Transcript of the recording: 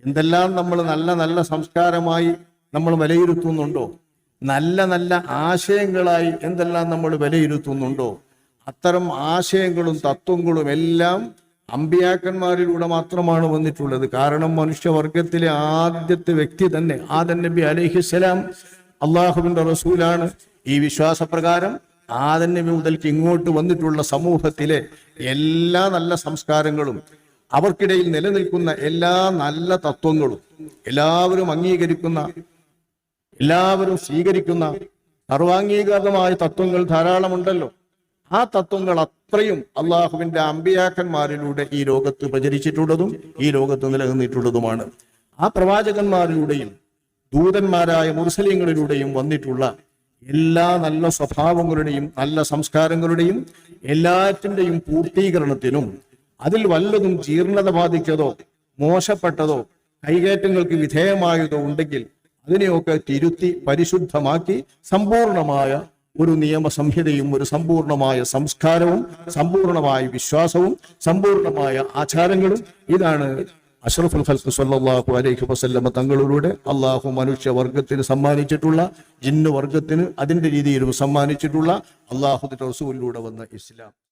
എന്തെല്ലാം നമ്മൾ നല്ല നല്ല സംസ്കാരമായി നമ്മൾ വിലയിരുത്തുന്നുണ്ടോ, നല്ല നല്ല ആശയങ്ങളായി എന്തെല്ലാം നമ്മൾ വിലയിരുത്തുന്നുണ്ടോ, അത്തരം ആശയങ്ങളും തത്വങ്ങളും എല്ലാം അമ്പിയാക്കന്മാരിലൂടെ മാത്രമാണ് വന്നിട്ടുള്ളത്. കാരണം മനുഷ്യവർഗത്തിലെ ആദ്യത്തെ വ്യക്തി തന്നെ ആദം നബി അലൈഹിസ്സലാം അള്ളാഹുവിന്റെ റസൂലാണ്. ഈ വിശ്വാസപ്രകാരം ആദം നബി മുതൽക്ക് ഇങ്ങോട്ട് വന്നിട്ടുള്ള സമൂഹത്തിലെ എല്ലാ നല്ല സംസ്കാരങ്ങളും അവർക്കിടയിൽ നിലനിൽക്കുന്ന എല്ലാ നല്ല തത്വങ്ങളും എല്ലാവരും അംഗീകരിക്കുന്ന, എല്ലാവരും സ്വീകരിക്കുന്ന സർവാംഗീകൃതമായ തത്വങ്ങൾ ധാരാളമുണ്ടല്ലോ. ആ തത്വങ്ങൾ അത്രയും അള്ളാഹുവിന്റെ അമ്പിയാക്കന്മാരിലൂടെ ഈ ലോകത്ത് പ്രചരിച്ചിട്ടുള്ളതും ഈ ലോകത്ത് നിലനിന്നിട്ടുള്ളതുമാണ്. ആ പ്രവാചകന്മാരിലൂടെയും ദൂതന്മാരായ മുർസലീങ്ങളിലൂടെയും വന്നിട്ടുള്ള എല്ലാ നല്ല സ്വഭാവങ്ങളുടെയും നല്ല സംസ്കാരങ്ങളുടെയും എല്ലാറ്റിന്റെയും പൂർത്തീകരണത്തിനും അതിൽ വല്ലതും ജീർണത ബാധിച്ചതോ മോശപ്പെട്ടതോ കൈകേറ്റങ്ങൾക്ക് വിധേയമായതോ ഉണ്ടെങ്കിൽ അതിനെയൊക്കെ തിരുത്തി പരിശുദ്ധമാക്കി സമ്പൂർണമായ ഒരു നിയമസംഹിതയും ഒരു സമ്പൂർണമായ സംസ്കാരവും സമ്പൂർണമായ വിശ്വാസവും സമ്പൂർണമായ ആചാരങ്ങളും ഇതാണ് അഷ്റഫുൽ ഖൽഖ് സ്വല്ലല്ലാഹു അലൈഹി വസല്ലമ തങ്ങളിലൂടെ അള്ളാഹു മനുഷ്യവർഗത്തിന് സമ്മാനിച്ചിട്ടുള്ള, ജിന്ന് വർഗത്തിന് അതിന്റെ രീതിയിലും സമ്മാനിച്ചിട്ടുള്ള അള്ളാഹുവിന്റെ റസൂലിലൂടെ വന്ന ഇസ്ലാം.